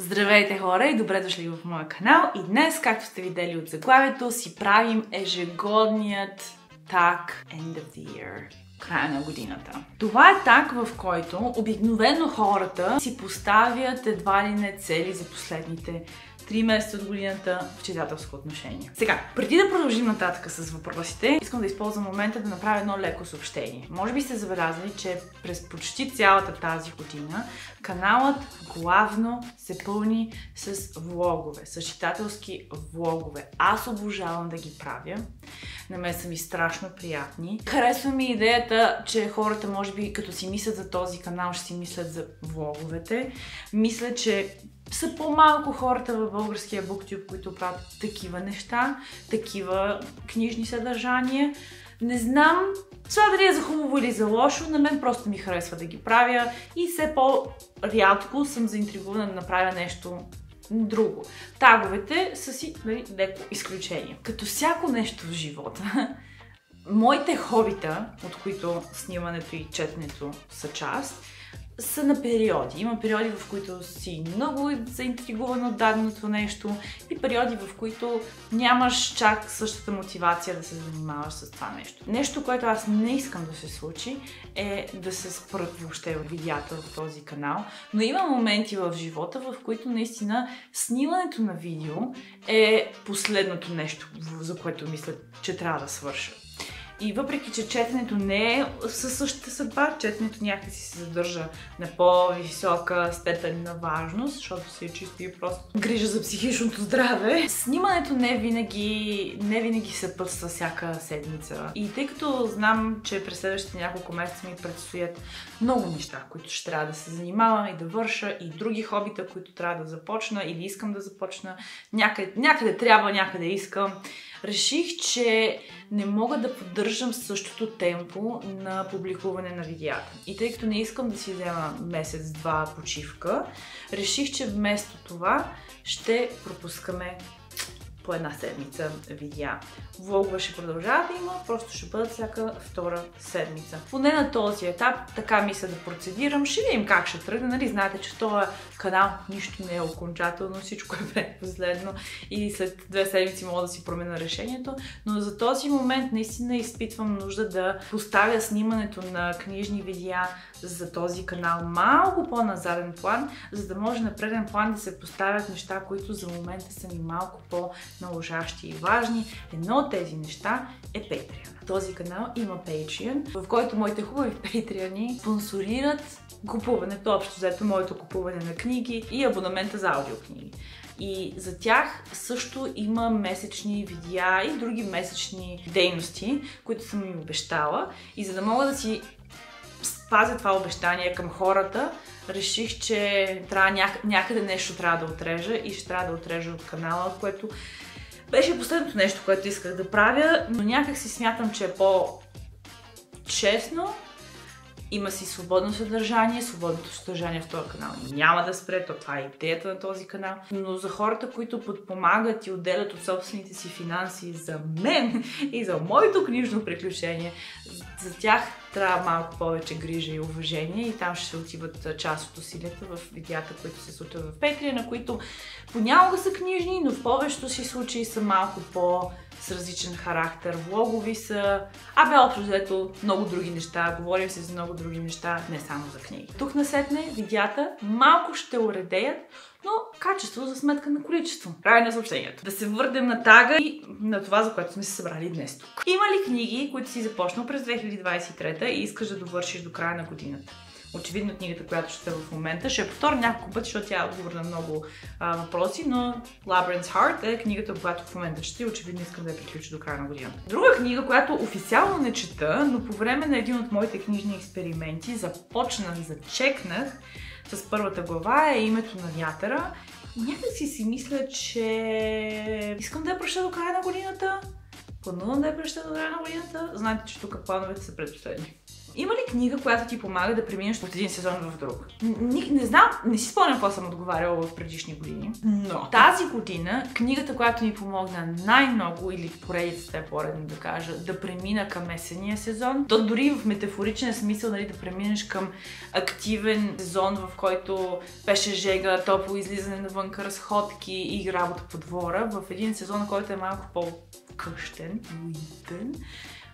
Здравейте хора и добре дошли в моя канал. И днес, както сте видели от заглавието, си правим ежегодният таг End of the Year. Края на годината. Това е таг, в който обикновено хората си поставят едва ли не цели за последните 3 месеца от годината в читателско отношение. Сега, преди да продължим нататък с въпросите, искам да използвам момента да направя едно леко съобщение. Може би сте забелязали, че през почти цялата тази година каналът главно се пълни с влогове, с читателски влогове. Аз обожавам да ги правя. На мен са ми страшно приятни. Харесва ми идеята, че хората може би като си мислят за този канал, ще си мислят за влоговете. Мисля, че са по-малко хората в българския BookTube, които правят такива неща, такива книжни съдържания. Не знам това дали е за хубаво или за лошо, на мен просто ми харесва да ги правя и все по-рядко съм заинтригувана да направя нещо друго. Таговете са си леко изключение. Като всяко нещо в живота, моите хобита, от които снимането и четенето са част, са на периоди. Има периоди, в които си много заинтригуван от даденото нещо и периоди, в които нямаш чак същата мотивация да се занимаваш с това нещо. Нещо, което аз не искам да се случи, е да се спрат въобще видеята в този канал, но има моменти в живота, в които наистина снимането на видео е последното нещо, за което мисля, че трябва да свърша. И въпреки, че четенето не е със същата съдба, четенето някакси се задържа на по-висока степен на важност, защото си е чисто и просто грижа за психичното здраве. Снимането не винаги съпътства всяка седмица. И тъй като знам, че през следващите няколко месеца ми предстоят много неща, които ще трябва да се занимавам и да върша, и други хобита, които трябва да започна или искам да започна, някъде трябва, някъде искам, реших, че не мога да поддържам същото темпо на публикуване на видеята. И тъй като не искам да си взема месец-два почивка, реших, че вместо това ще пропускаме по една седмица видеа. Влогове ще продължават да има, просто ще бъдат всяка втора седмица. Поне на този етап, така мисля да процедирам. Ще видим как ще тръгне. Нали, знаете, че този канал нищо не е окончателно, всичко е предпоследно и след 2 седмици мога да си променя решението. Но за този момент наистина изпитвам нужда да поставя снимането на книжни видеа за този канал малко по-на заден план, за да може на преден план да се поставят неща, които за момента са ми малко по-наложащи и важни. Едно от тези неща е Patreon. Този канал има Patreon, в който моите хубави патреони спонсорират купуването, общо взето моето купуване на книги и абонамента за аудиокниги. И за тях също има месечни видеа и други месечни дейности, които съм им обещала. И за да мога да си спазя това обещание към хората, реших, че някъде нещо трябва да отрежа и ще трябва да отрежа от канала, което беше последното нещо, което исках да правя, но някак си смятам, че е по-честно. Има си свободно съдържание, свободното съдържание в този канал няма да спре, това е идеята на този канал. Но за хората, които подпомагат и отделят от собствените си финанси за мен и за моето книжно приключение, за тях трябва малко повече грижа и уважение и там ще се отиват част от усилията в видеята, които се случват в Patreon, на които понякога са книжни, но в повечето си случаи са малко с различен характер. Влогови са, общо взето много други неща, говорим се за много други неща, не само за книги. Тук насетне видеята малко ще уредеят, но качество за сметка на количество. Край на съобщението. Да се върнем на тага и на това, за което сме се събрали днес тук. Има ли книги, които си започнал през 2023 и искаш да довършиш до края на годината? Очевидно книгата, която ще в момента, ще я повторя няколко пъти, защото тя е отговор на много въпроси, но Labyrinth's Heart е книгата, която в момента чета и очевидно искам да я приключа до края на годината. Друга книга, която официално не чета, но по време на един от моите книжни експерименти зачекнах с първата глава, е Името на вятъра. И някак си мисля, че искам да я прочета до края на годината. Планувам да я прочета до края на годината. Знаете, че тук плановете са предпоследни. Има ли книга, която ти помага да преминеш от един сезон в друг? Не знам, не си спомням какво съм отговаряла в предишни години, но тази година книгата, която ми помогна най-много, или поредицата е по-редно да кажа, да премина към есенния сезон, то дори в метафоричен смисъл, нали, да преминеш към активен сезон, в който беше жега, топло излизане навънка, разходки и работа по двора, в един сезон, който е малко по-къщен, уитен,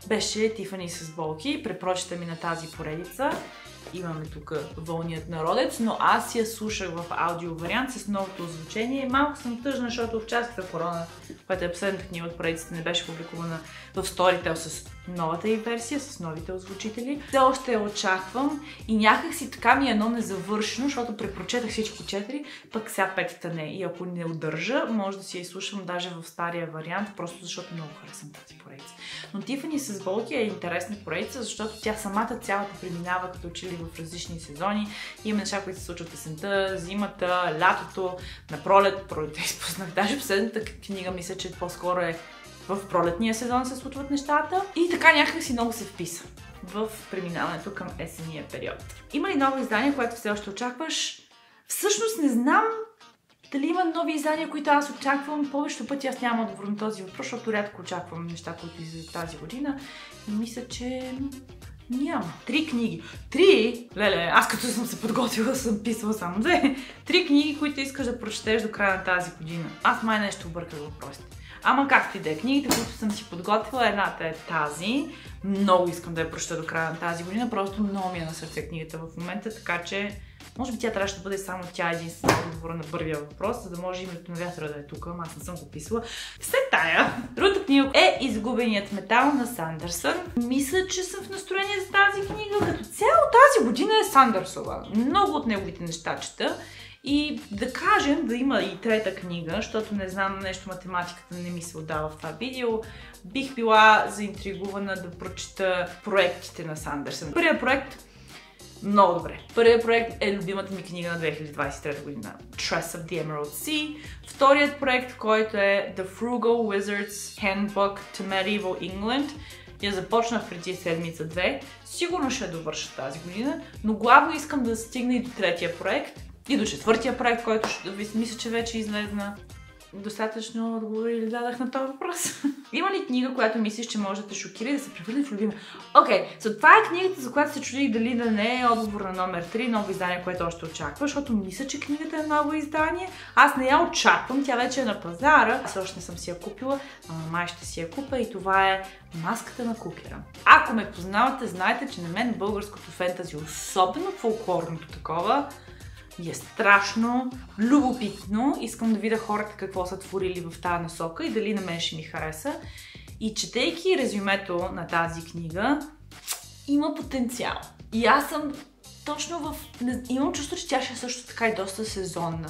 беше Тифани с болки. Препрочета ми на тази поредица. Имаме тук Вълният народец, но аз я слушах в аудио вариант с новото озвучение. Малко съм тъжна, защото в Частата корона, която е последната книга от поредицата, не беше публикувана в Storytel с новата й версия, с новите озвучители. Все още я очаквам и някак си така ми е едно незавършено, защото препрочетах всички 4, пък сега 5-та не. И ако не удържа, може да си я изслушам даже в стария вариант, просто защото много харесвам тази поредица. Но Тифани с болки е интересна поредица, защото тя самата цялата преминава като че ли в различни сезони. Има неща, които се случват есента, зимата, лятото, на пролета изпуснах. Даже последната книга мисля, че по-скоро е в пролетния сезон се случват нещата. И така някак си много се вписа в преминаването към есенния период. Има ли ново издание, което все още очакваш? Всъщност не знам дали има нови издания, които аз очаквам. Повечето пъти аз нямам отговор на този въпрос, защото рядко очаквам неща, които излизат тази година. И мисля, че няма. 3 книги. 3? Леле, аз като съм се подготвила, съм писала само 2. 3 книги, които искаш да прочетеш до края на тази година. Аз май нещо обърках въпросите. Ама както и да е, книгите, които съм си подготвила, едната е тази. Много искам да я прочета до края на тази година, просто много ми е на сърце книгата в момента, така че може би тя трябваше да бъде само тя единствена отговора на първия въпрос, за да може името на вятъра да е тук, ама аз не съм го писала. След тая, другата книга е Изгубеният метал на Сандърсън. Мисля, че съм в настроение за тази книга. Като цяло тази година е Сандърсова. Много от неговите неща чета. И да кажем, да има и трета книга, защото не знам, нещо математиката не ми се отдава в това видео, бих била заинтригувана да прочета проектите на Сандърсън. Първият проект много добре. Първият проект е любимата ми книга на 2023 година, Tress of the Emerald Sea. Вторият проект, който е The Frugal Wizard's Handbook to Medieval England, я започнах преди седмица-2. Сигурно ще я довърша тази година, но главно искам да стигна и до третия проект, и до четвъртия проект, който мисля, че вече излезна. Достатъчно отговори ли дадах на този въпрос? Има ли книга, която мислиш, че може да те шокира и да се превърне в любима? Окей, това е книгата, за която се чудих дали да не е отговор на номер 3, ново издание, което още очаква, защото мисля, че книгата е ново издание. Аз не я очаквам, тя вече е на пазара. Аз още не съм си я купила, май ще си я купа и това е Маската на кукера. Ако ме познавате, знаете, че на мен българското фентази, особено фолклорното такова, е страшно любопитно. Искам да видя хората какво са творили в тази насока и дали на мен ще ми хареса. И четейки резюмето на тази книга, има потенциал. И аз съм точно имам чувство, че тя ще е също така и доста сезонна.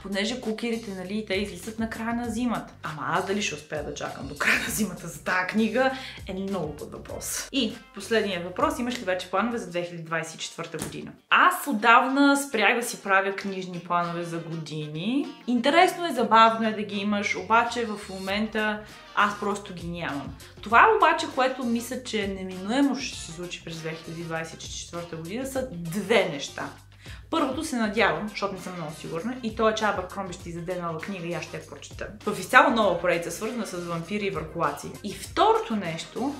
Понеже кукерите, нали, те излизат на края на зимата. Ама аз дали ще успея да чакам до края на зимата за тази книга е много под въпрос. И последният въпрос, имаш ли вече планове за 2024 година? Аз отдавна спрях да си правя книжни планове за години. Интересно е, забавно е да ги имаш, обаче в момента аз просто ги нямам. Това обаче, което мисля, че неминуемо ще се случи през 2024 година, са две неща. Първото се надявам, защото не съм много сигурна, и то е, че Абъркромби ще издаде нова книга и аз ще я прочета. В изцяло нова поредица, свързана с вампири и върхолаци. И второто нещо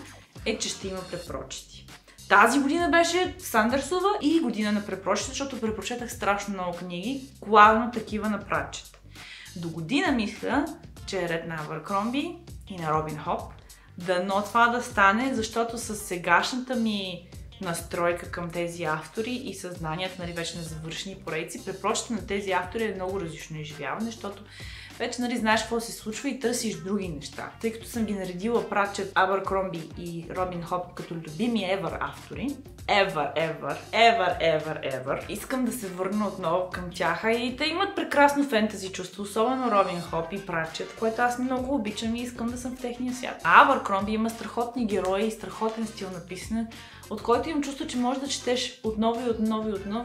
е, че ще има препрочети. Тази година беше Сандърсова и година на препрочети, защото препрочетах страшно много книги, главно такива на Пратчет. До година мисля, че е ред на Абъркромби и на Робин Хоп. Дано това да стане, защото с сегашната ми настройка към тези автори и съзнанието, нали, вече на завършени поредици, препрочета на тези автори е много различно изживяване, защото вече, нали, знаеш какво се случва и търсиш други неща. Тъй като съм ги наредила Пратчет, Абъркромби и Робин Хоп като любими ever автори, ever, искам да се върна отново към тях и те имат прекрасно фентази чувство, особено Робин Хоп и Пратчет, което аз много обичам и искам да съм в техния свят. Абъркромби има страхотни герои и страхотен стил на писане, от който имам чувство, че можеш да четеш отново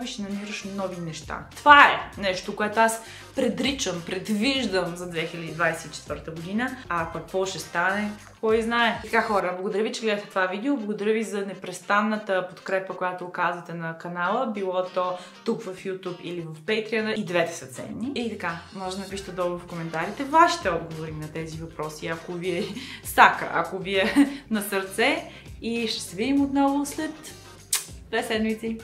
и ще намираш нови неща. Това е нещо, което аз предвиждам за 2024 година, а какво ще стане, кой знае. Така хора, благодаря ви, че гледате това видео, благодаря ви за непрестанната подкрепа, която оказвате на канала, било то тук в YouTube или в Patreon, и двете са ценни. И така, може да напишете долу в коментарите вашите отговори на тези въпроси, ако ви е сака, ако ви е на сърце, и ще се видим отново след 2 седмици.